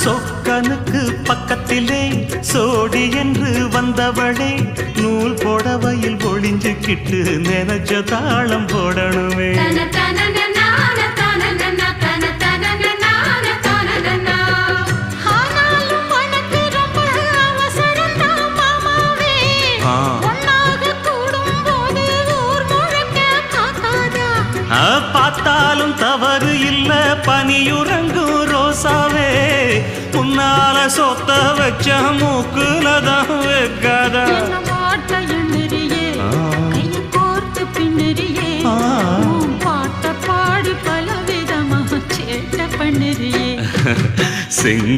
சொக்கனுக்கு பக்கத்திலே சோடி என்று வந்தவளே நூல் புடவையில் ஒளிஞ்சுக்கிட்டு நினைச்ச தாளம் போடணுமே. பார்த்தாலும் தவறு இல்ல பனியுறங்கும் ரோசாவே உன்னால சொத்த வச்ச மூக்குலதான் வைக்காத பாட்ட பாடி பல விதமா சேட்ட பண்ணுறியே.